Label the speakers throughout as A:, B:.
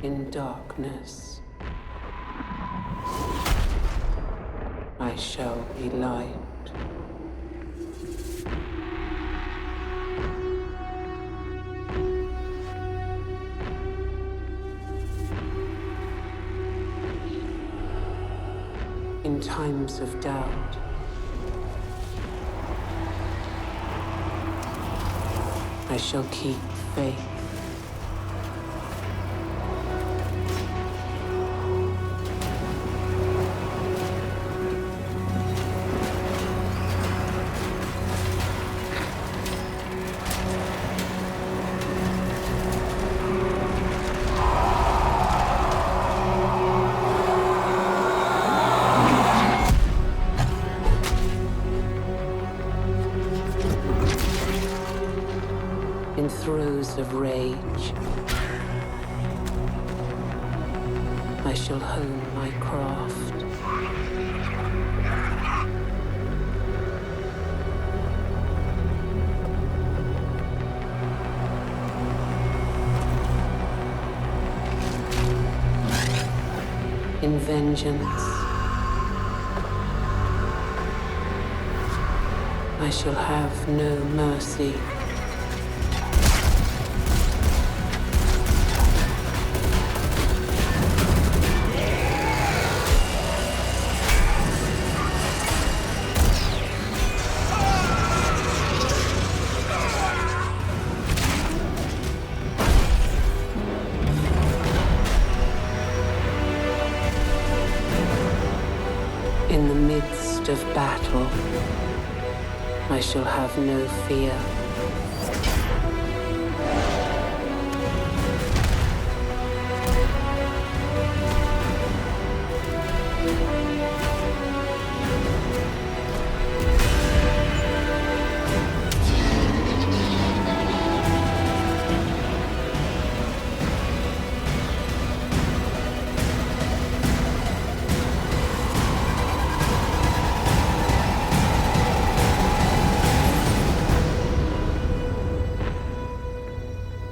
A: In darkness, I shall be light. In times of doubt, I shall keep faith. In throes of rage, I shall hone my craft. In vengeance, I shall have no mercy. In the midst of battle, I shall have no fear.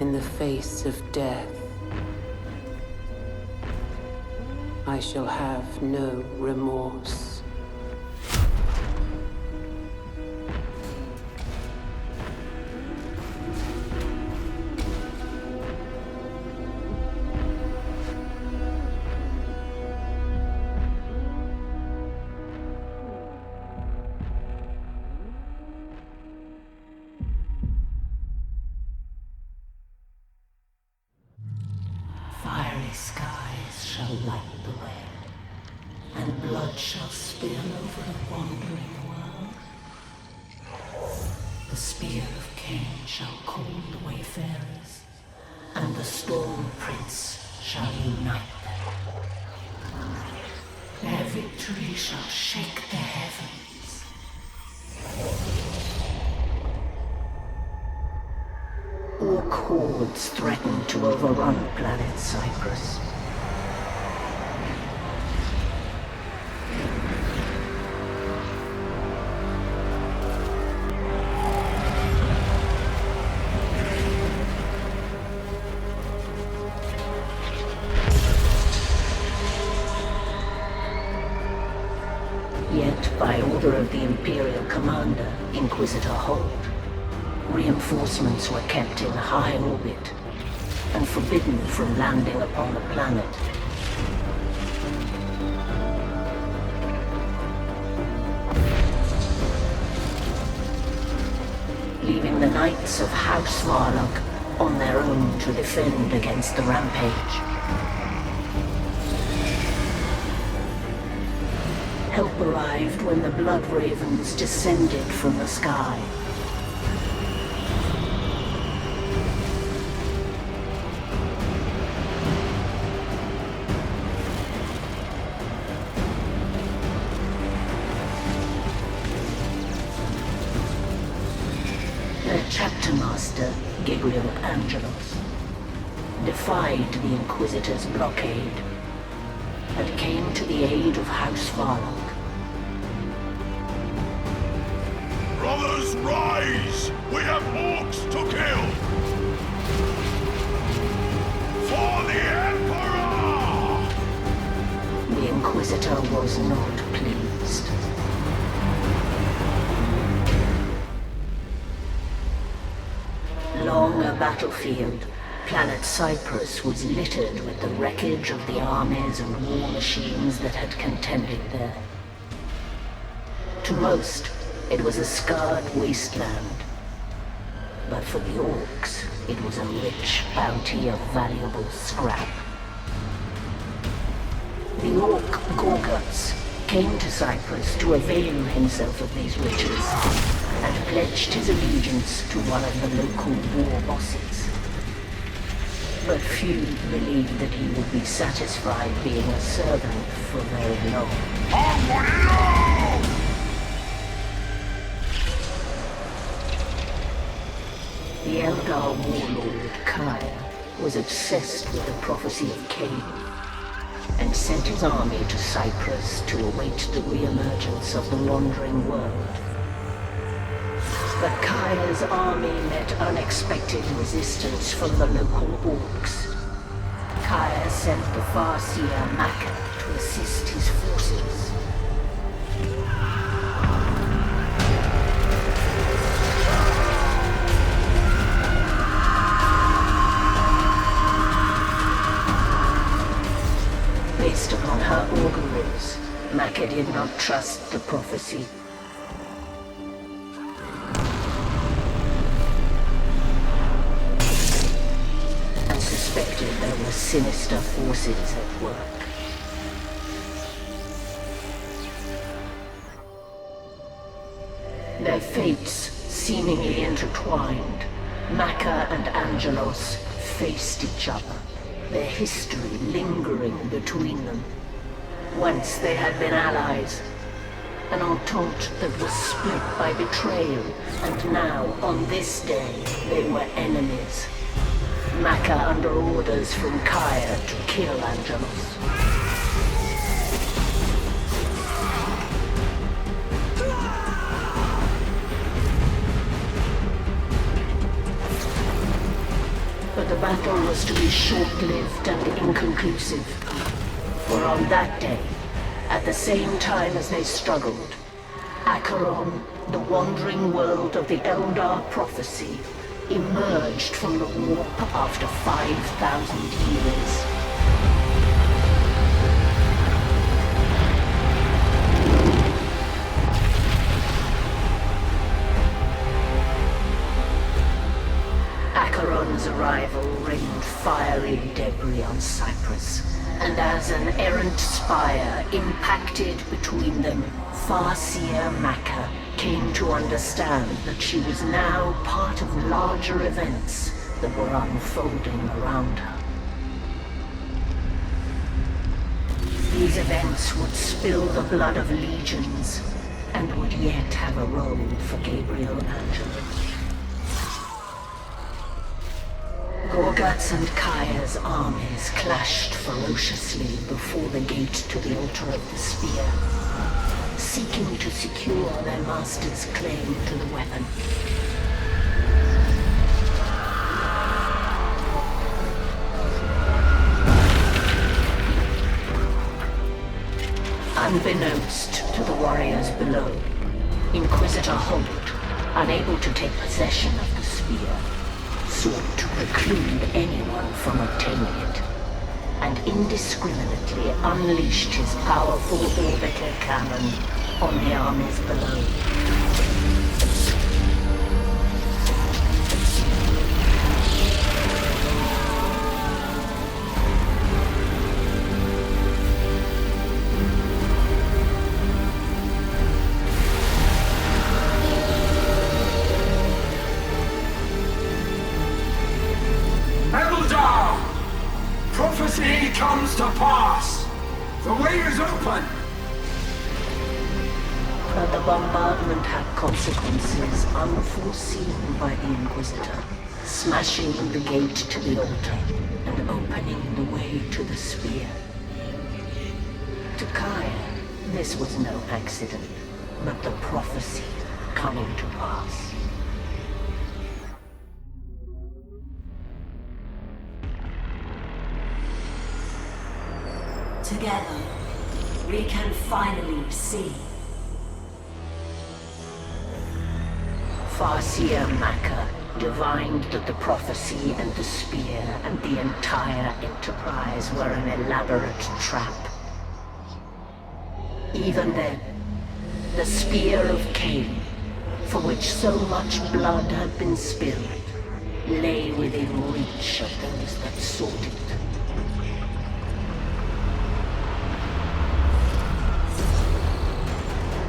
A: In the face of death, I shall have no remorse.
B: Fiery skies shall light the way, and blood shall spill over the wandering world. The spear of Cain shall call the wayfarers, and the Storm Prince shall unite them. Their victory shall shake the heavens. Orc hordes threaten to overrun planet Cyprus. Yet, by order of the Imperial Commander, Inquisitor Holt, reinforcements were kept in high orbit and forbidden from landing upon the planet. Leaving the Knights of House Varlock on their own to defend against the rampage. Help arrived when the Blood Ravens descended from the sky. Their chapter master, Gabriel Angelos, defied the Inquisitor's blockade and came to the aid of House Varlock.
C: Brothers, rise! We have orcs to kill! For the Empire!
B: Inquisitor was not pleased. Along a battlefield, planet Cyprus was littered with the wreckage of the armies and war machines that had contended there. To most, it was a scarred wasteland. But for the orks, it was a rich bounty of valuable scrap. The orc Gorguts came to Cyprus to avail himself of these riches and pledged his allegiance to one of the local war bosses. But few believed that he would be satisfied being a servant for very long. The Eldar warlord Kaya was obsessed with the prophecy of Cain and sent his army to Cyprus to await the re-emergence of the wandering world. But Kaya's army met unexpected resistance from the local orcs. Kaya sent the Farseer Maka to assist his forces. Based upon her auguries, Maka did not trust the prophecy. And suspected there were sinister forces at work. Their fates seemingly intertwined, Maka and Angelos faced each other, their history lingering between them. Once they had been allies, an entente that was split by betrayal, and now, on this day, they were enemies. Maka under orders from Kaya to kill Angelos. But the battle was to be short-lived and inconclusive. For on that day, at the same time as they struggled, Acheron, the wandering world of the Eldar prophecy, emerged from the warp after 5,000 years. Acheron's arrival rained fiery debris on Cyprus, and as an errant spire impacted between them, Farseer Maka came to understand that she was now part of larger events that were unfolding around her. These events would spill the blood of legions, and would yet have a role for Gabriel Angelo. Gorguts and Kaya's armies clashed ferociously before the gate to the altar of the spear, seeking to secure their master's claim to the weapon. Unbeknownst to the warriors below, Inquisitor Holt, unable to take possession of the spear, sought to preclude anyone from obtaining it, and indiscriminately unleashed his powerful orbital cannon on the armies below.
D: Prophecy comes to pass! The way is open!
B: But the bombardment had consequences unforeseen by the Inquisitor, smashing the gate to the altar and opening the way to the spear. To Kaya, this was no accident, but the prophecy coming to pass.
E: Together,
B: We can finally see. Farseer Maka divined that the prophecy and the spear and the entire enterprise were an elaborate trap. Even then, the spear of Cain, for which so much blood had been spilled, lay within reach of those that sought it.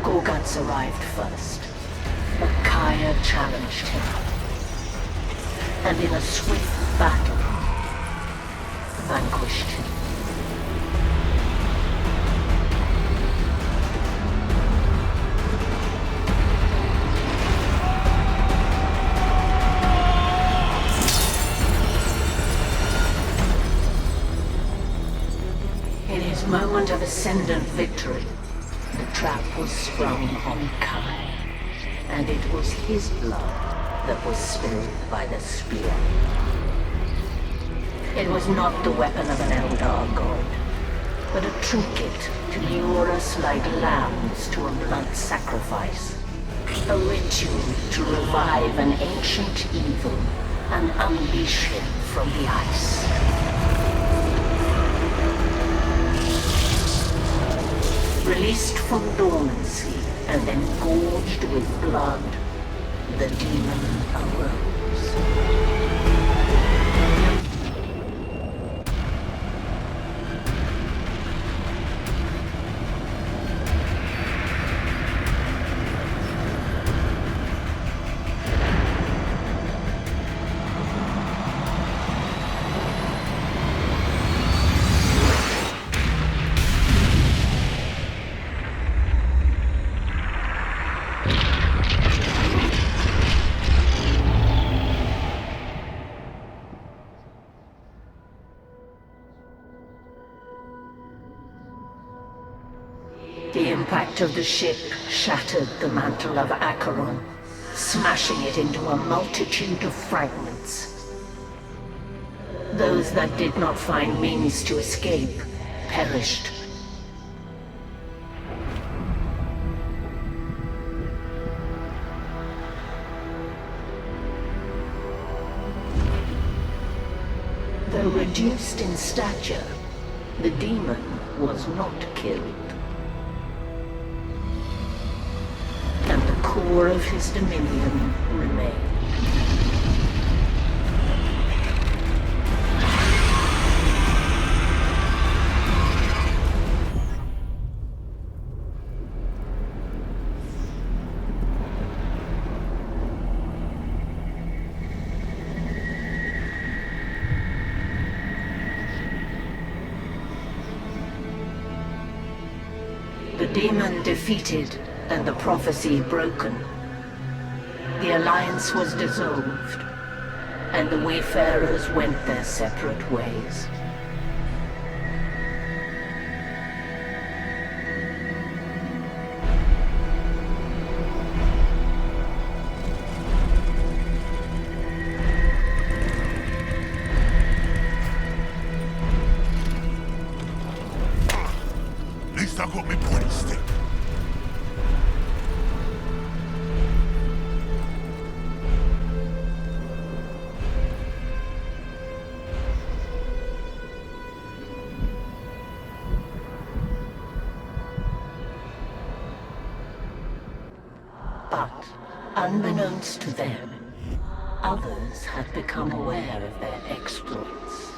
B: Gorguts arrived first, but Kaya challenged him, and in a swift battle, vanquished him. In his moment of ascendant victory, the trap was sprung on Kai, and it was his blood that was spilled by the spear. It was not the weapon of an Eldar god, but a trinket to lure us like lambs to a blood sacrifice. A ritual to revive an ancient evil and unleash him from the ice. Released from dormancy and then gorged with blood, the demon arose. The impact of the ship shattered the mantle of Acheron, smashing it into a multitude of fragments. Those that did not find means to escape perished. Though reduced in stature, the demon was not killed. And the core of his dominion remained. The demon defeated and the prophecy broken, the alliance was dissolved, and the wayfarers went their separate ways.
C: At least I got me pointy stick.
B: But, unbeknownst to them, others had become aware of their exploits.